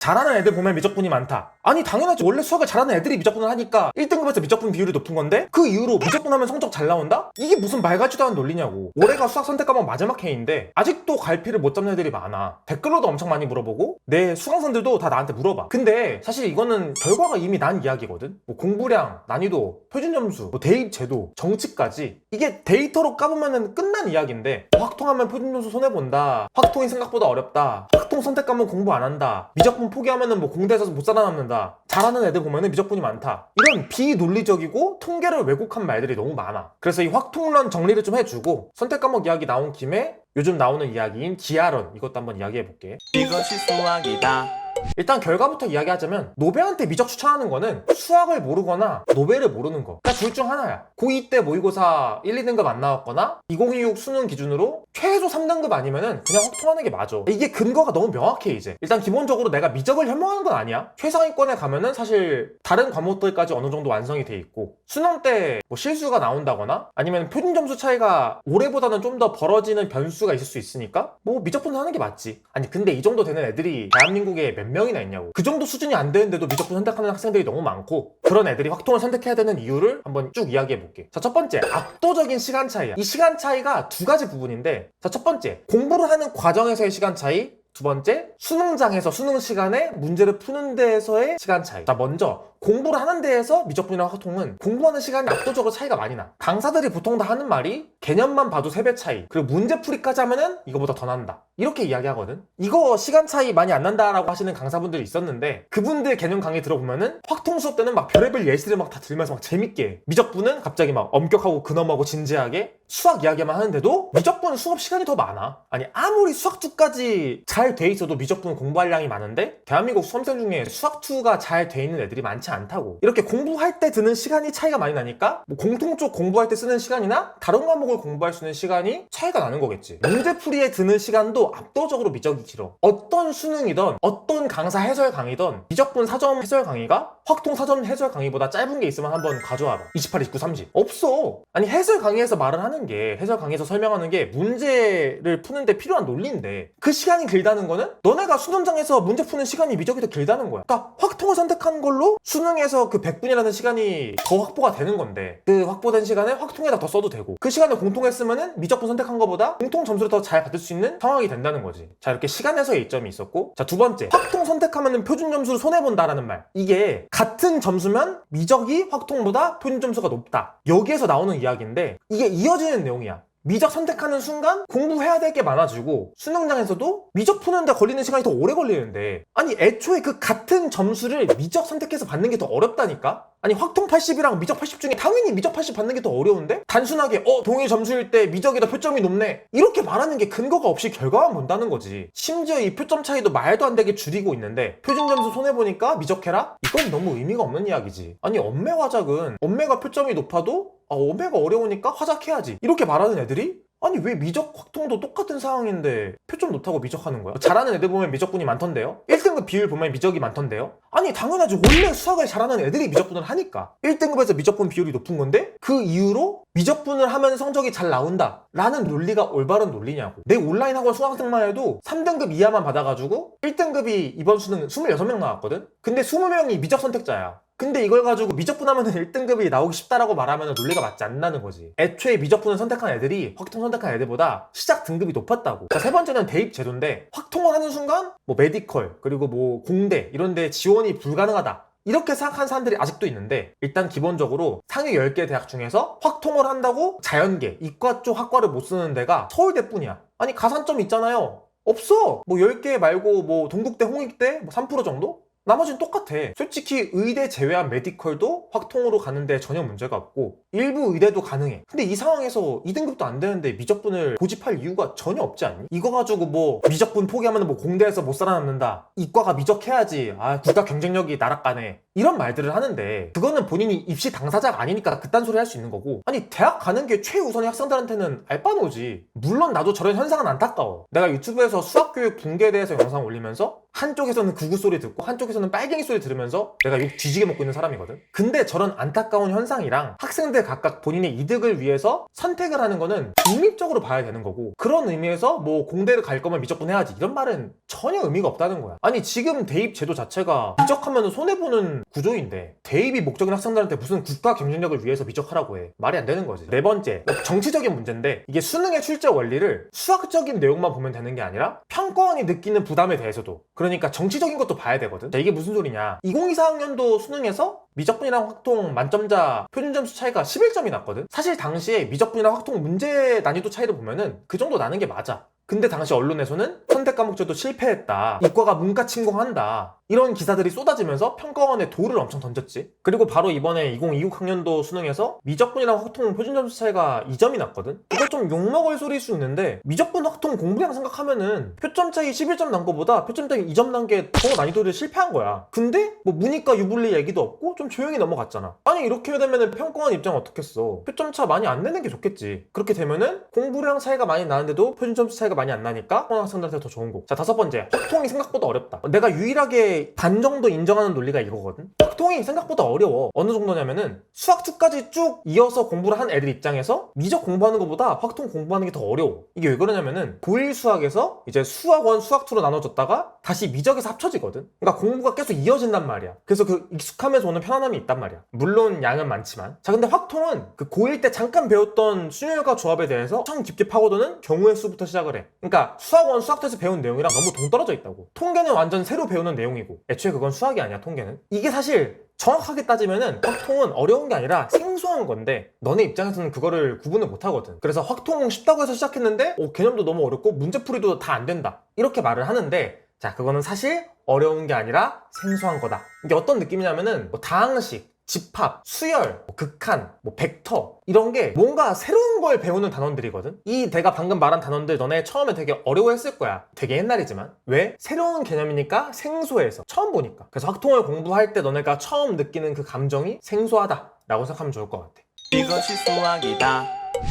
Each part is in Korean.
잘하는 애들 보면 미적분이 많다. 아니 당연하지. 원래 수학을 잘하는 애들이 미적분을 하니까 1등급에서 미적분 비율이 높은 건데 그 이후로 미적분하면 성적 잘 나온다? 이게 무슨 말 같지도 않은 논리냐고. 올해가 수학 선택 과목 마지막 해인데 아직도 갈피를 못 잡는 애들이 많아. 댓글로도 엄청 많이 물어보고 내 수강생들도 다 나한테 물어봐. 근데 사실 이거는 결과가 이미 난 이야기거든. 뭐 공부량, 난이도, 표준점수, 뭐 대입 제도, 정치까지 이게 데이터로 까보면은 끝난 이야기인데 확통하면 표준점수 손해본다, 확통이 생각보다 어렵다, 확통 선택 과목 공부 안 한다, 미적분 포기하면은 뭐 공대에서 못 살아남는다, 잘하는 애들 보면은 미적분이 많다, 이런 비논리적이고 통계를 왜곡한 말들이 너무 많아. 그래서 이 확통론 정리를 좀 해주고 선택 과목 이야기 나온 김에 요즘 나오는 이야기인 기하론, 이것도 한번 이야기해볼게. 이것이 수학이다. 일단 결과부터 이야기하자면 노베한테 미적 추천하는 거는 수학을 모르거나 노베를 모르는 거, 그러니까 둘 중 하나야. 고2 때 모의고사 1, 2등급 안 나왔거나 2026 수능 기준으로 최소 3등급 아니면은 그냥 확통하는 게 맞아. 이게 근거가 너무 명확해. 이제 일단 기본적으로 내가 미적을 혐오하는 건 아니야. 최상위권에 가면은 사실 다른 과목들까지 어느 정도 완성이 돼 있고 수능 때 뭐 실수가 나온다거나 아니면 표준 점수 차이가 올해보다는 좀 더 벌어지는 변수가 있을 수 있으니까 뭐 미적분을 하는 게 맞지. 아니 근데 이 정도 되는 애들이 대한민국에 몇 명이나 있냐고. 그 정도 수준이 안 되는데도 미적분 선택하는 학생들이 너무 많고 그런 애들이 확통을 선택해야 되는 이유를 한번 쭉 이야기해 볼게. 자, 첫 번째, 압도적인 시간 차이야. 이 시간 차이가 두 가지 부분인데, 자, 첫 번째, 공부를 하는 과정에서의 시간 차이. 두 번째, 수능장에서 수능 시간에 문제를 푸는 데에서의 시간 차이. 자, 먼저 공부를 하는 데에서 미적분이랑 확통은 공부하는 시간이 압도적으로 차이가 많이 나. 강사들이 보통 다 하는 말이 개념만 봐도 3배 차이, 그리고 문제풀이까지 하면은 이거보다 더 난다, 이렇게 이야기하거든. 이거 시간 차이 많이 안 난다라고 하시는 강사분들이 있었는데 그분들 개념 강의 들어보면은 확통 수업 때는 막 별의별 예시를 막 다 들면서 막 재밌게, 미적분은 갑자기 막 엄격하고 근엄하고 진지하게 수학 이야기만 하는데도 미적분 수업 시간이 더 많아. 아니 아무리 수학 2까지 잘 돼 있어도 미적분 공부할 양이 많은데 대한민국 수험생 중에 수학 2가 잘 돼 있는 애들이 많지 않다고. 이렇게 공부할 때 드는 시간이 차이가 많이 나니까 뭐 공통 쪽 공부할 때 쓰는 시간이나 다른 과목을 공부할 수 있는 시간이 차이가 나는 거겠지. 문제풀이에 드는 시간도 압도적으로 미적이 길어. 어떤 수능이든 어떤 강사 해설 강의든 미적분 사전 해설 강의가 확통 사전 해설 강의보다 짧은 게 있으면 한번 가져와봐. 28, 29, 30 없어. 아니 해설 강의에서 말을 하는 게, 해설 강의에서 설명하는 게 문제를 푸는데 필요한 논리인데 그 시간이 길다는 거는 너네가 수능장에서 문제 푸는 시간이 미적이 더 길다는 거야. 그러니까 확통을 선택한 걸로 수능에서 그 100분이라는 시간이 더 확보가 되는 건데 그 확보된 시간을 확통에다 더 써도 되고 그 시간을 공통에 쓰면은 미적분 선택한 것보다 공통 점수를 더 잘 받을 수 있는 상황이 된다는 거지. 자, 이렇게 시간에서의 이점이 있었고, 자, 두 번째, 확통 선택하면은 표준 점수를 손해본다라는 말. 이게 같은 점수면 미적이 확통보다 표준 점수가 높다, 여기에서 나오는 이야기인데 이게 이어지는 내용이야. 미적 선택하는 순간 공부해야 될 게 많아지고 수능장에서도 미적 푸는데 걸리는 시간이 더 오래 걸리는데, 아니 애초에 그 같은 점수를 미적 선택해서 받는 게 더 어렵다니까? 아니 확통 80이랑 미적 80 중에 당연히 미적 80 받는 게 더 어려운데 단순하게 동일 점수일 때 미적이 더 표점이 높네 이렇게 말하는 게 근거가 없이 결과만 본다는 거지. 심지어 이 표점 차이도 말도 안 되게 줄이고 있는데 표준 점수 손해보니까 미적해라? 이건 너무 의미가 없는 이야기지. 아니 엄매 화작은 엄매가 표점이 높아도 엄매가 어려우니까 화작해야지 이렇게 말하는 애들이, 아니 왜 미적 확통도 똑같은 상황인데 표점 높다고 미적하는 거야? 잘하는 애들 보면 미적분이 많던데요? 1등급 비율 보면 미적이 많던데요? 아니 당연하지. 원래 수학을 잘하는 애들이 미적분을 하니까 1등급에서 미적분 비율이 높은 건데 그 이후로 미적분을 하면 성적이 잘 나온다 라는 논리가 올바른 논리냐고. 내 온라인 학원 수강생만 해도 3등급 이하만 받아가지고 1등급이 이번 수능 26명 나왔거든? 근데 20명이 미적 선택자야. 근데 이걸 가지고 미적분 하면은 1등급이 나오기 쉽다라고 말하면 논리가 맞지 않는다는 거지. 애초에 미적분을 선택한 애들이 확통 선택한 애들보다 시작 등급이 높았다고. 자, 세 번째는 대입 제도인데 확통을 하는 순간 뭐 메디컬 그리고 뭐 공대 이런 데 지원이 불가능하다 이렇게 생각하는 사람들이 아직도 있는데, 일단 기본적으로 상위 10개 대학 중에서 확통을 한다고 자연계, 이과 쪽 학과를 못 쓰는 데가 서울대뿐이야. 아니 가산점 있잖아요. 없어. 뭐 10개 말고 뭐 동국대, 홍익대 뭐 3% 정도? 나머지는 똑같아. 솔직히 의대 제외한 메디컬도 확통으로 가는데 전혀 문제가 없고 일부 의대도 가능해. 근데 이 상황에서 2등급도 안 되는데 미적분을 고집할 이유가 전혀 없지 않니? 이거 가지고 뭐 미적분 포기하면 뭐 공대에서 못 살아남는다, 이과가 미적해야지, 국가 경쟁력이 나락가네, 이런 말들을 하는데 그거는 본인이 입시 당사자가 아니니까 그딴 소리 할 수 있는 거고, 아니 대학 가는 게 최우선의 학생들한테는 알바노지. 물론 나도 저런 현상은 안타까워. 내가 유튜브에서 수학교육 붕괴에 대해서 영상 올리면서 한쪽에서는 구구 소리 듣고 한쪽에서는 빨갱이 소리 들으면서 내가 욕 뒤지게 먹고 있는 사람이거든. 근데 저런 안타까운 현상이랑 학생들 공대들 각각 본인의 이득을 위해서 선택을 하는 거는 중립적으로 봐야 되는 거고, 그런 의미에서 뭐 공대를 갈 거면 미적분 해야지 이런 말은 전혀 의미가 없다는 거야. 아니 지금 대입 제도 자체가 미적하면 손해보는 구조인데 대입이 목적인 학생들한테 무슨 국가 경쟁력을 위해서 미적하라고 해. 말이 안 되는 거지. 네 번째, 정치적인 문제인데, 이게 수능의 출제 원리를 수학적인 내용만 보면 되는 게 아니라 평가원이 느끼는 부담에 대해서도, 그러니까 정치적인 것도 봐야 되거든. 자, 이게 무슨 소리냐, 2024학년도 수능에서 미적분이랑 확통 만점자 표준점수 차이가 11점이 났거든. 사실 당시에 미적분이랑 확통 문제 난이도 차이를 보면은 그 정도 나는 게 맞아. 근데 당시 언론에서는 선택 과목제도 실패했다, 이과가 문과 침공한다, 이런 기사들이 쏟아지면서 평가원에 돌을 엄청 던졌지. 그리고 바로 이번에 2026학년도 수능에서 미적분이랑 확통 표준점수 차이가 2점이 났거든. 이거 좀 욕먹을 소리일 수 있는데, 미적분 확통 공부량 생각하면은 표점 차이 11점 난 거보다 표점 차이 2점 난 게 더 난이도를 실패한 거야. 근데 뭐 문이과 유불리 얘기도 없고 좀 조용히 넘어갔잖아. 아니 이렇게 되면은 평가원 입장 어떻겠어. 표점 차 많이 안 내는 게 좋겠지. 그렇게 되면은 공부량 차이가 많이 나는데도 표준점수 차이가 많이 안 나니까 학생들한테 더 좋은 거. 자, 다섯 번째, 확통이 생각보다 어렵다. 내가 유일하게 반 정도 인정하는 논리가 이거거든. 확통이 생각보다 어려워. 어느 정도냐면은 수학2까지 쭉 이어서 공부를 한 애들 입장에서 미적 공부하는 것보다 확통 공부하는 게 더 어려워. 이게 왜 그러냐면은 고1 수학에서 이제 수학 1, 수학 2로 나눠졌다가 다시 미적에서 합쳐지거든. 그러니까 공부가 계속 이어진단 말이야. 그래서 그 익숙함에서 오는 편안함이 있단 말이야. 물론 양은 많지만. 자, 근데 확통은 그 고1 때 잠깐 배웠던 순열과 조합에 대해서 엄청 깊게 파고드는 경우의 수부터 시작을 해. 그러니까 수학 1, 수학 2에서 배운 내용이랑 너무 동떨어져 있다고. 통계는 완전 새로 배우는 내용이고, 애초에 그건 수학이 아니야, 통계는. 이게 사실 정확하게 따지면은 확통은 어려운 게 아니라 생소한 건데, 너네 입장에서는 그거를 구분을 못 하거든. 그래서 확통 쉽다고 해서 시작했는데 개념도 너무 어렵고 문제풀이도 다 안 된다, 이렇게 말을 하는데, 자, 그거는 사실 어려운 게 아니라 생소한 거다. 이게 어떤 느낌이냐면은 뭐 다항식, 집합, 수열, 극한, 벡터, 이런 게 뭔가 새로운 걸 배우는 단원들이거든. 이 내가 방금 말한 단원들 너네 처음에 되게 어려워했을 거야. 되게 옛날이지만. 왜? 새로운 개념이니까, 생소해서, 처음 보니까. 그래서 확통을 공부할 때 너네가 처음 느끼는 그 감정이 생소하다 라고 생각하면 좋을 것 같아. 이것이 수학이다.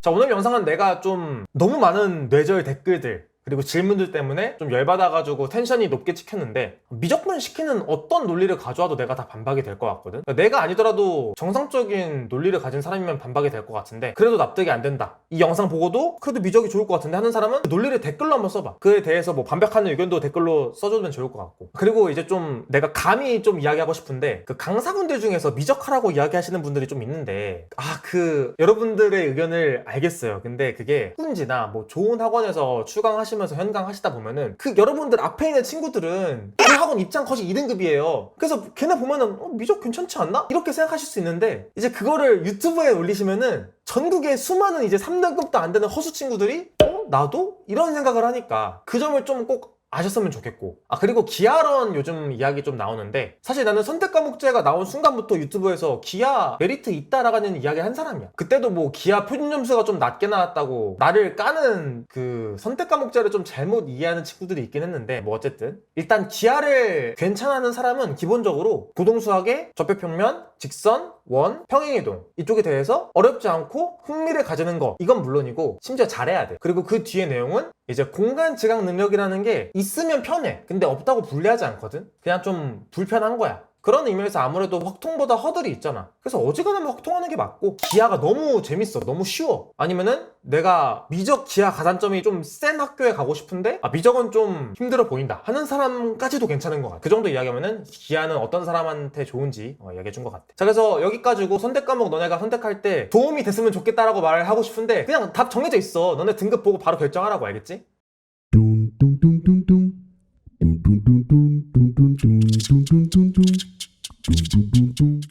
자, 오늘 영상은 내가 좀 너무 많은 뇌절 댓글들 그리고 질문들 때문에 좀 열받아가지고 텐션이 높게 찍혔는데, 미적분 시키는 어떤 논리를 가져와도 내가 다 반박이 될 것 같거든. 내가 아니더라도 정상적인 논리를 가진 사람이면 반박이 될 것 같은데, 그래도 납득이 안 된다, 이 영상 보고도 그래도 미적이 좋을 것 같은데 하는 사람은 논리를 댓글로 한번 써봐. 그에 대해서 뭐 반박하는 의견도 댓글로 써주면 좋을 것 같고. 그리고 이제 좀 내가 감히 좀 이야기하고 싶은데, 그 강사분들 중에서 미적하라고 이야기하시는 분들이 좀 있는데, 여러분들의 의견을 알겠어요. 근데 그게 학군지나 뭐 좋은 학원에서 추강하시면서 현강하시다 보면은 그 여러분들 앞에 있는 친구들은 그 학원 입장 컷이 2등급이에요. 그래서 걔네 보면은 미적 괜찮지 않나? 이렇게 생각하실 수 있는데, 이제 그거를 유튜브에 올리시면은 전국에 수많은 이제 3등급도 안 되는 허수 친구들이 나도? 이런 생각을 하니까 그 점을 좀 꼭 아셨으면 좋겠고. 그리고 기하론 요즘 이야기 좀 나오는데, 사실 나는 선택 과목제가 나온 순간부터 유튜브에서 기하 메리트 있다라는 이야기를 한 사람이야. 그때도 뭐 기하 표준 점수가 좀 낮게 나왔다고 나를 까는 그 선택 과목제를 좀 잘못 이해하는 친구들이 있긴 했는데, 뭐 어쨌든 일단 기하를 괜찮아하는 사람은 기본적으로 고동수학의 접배평면, 직선, 원, 평행이동 이쪽에 대해서 어렵지 않고 흥미를 가지는 거, 이건 물론이고 심지어 잘해야 돼. 그리고 그 뒤에 내용은 이제 공간 지각 능력이라는 게 있으면 편해. 근데 없다고 불리하지 않거든. 그냥 좀 불편한 거야. 그런 의미에서 아무래도 확통보다 허들이 있잖아. 그래서 어지간하면 확통하는 게 맞고, 기하가 너무 재밌어, 너무 쉬워, 아니면은 내가 미적 기하 가산점이 좀 센 학교에 가고 싶은데 미적은 좀 힘들어 보인다 하는 사람까지도 괜찮은 것 같아. 그 정도 이야기하면은 기하는 어떤 사람한테 좋은지 이야기해준 것 같아. 자, 그래서 여기까지고 선택 과목 너네가 선택할 때 도움이 됐으면 좋겠다라고 말을 하고 싶은데, 그냥 답 정해져 있어. 너네 등급 보고 바로 결정하라고, 알겠지? 뚱뚱뚱뚱뚱 뚱뚱뚱뚱뚱뚱뚱뚱뚱뚱뚱뚱뚱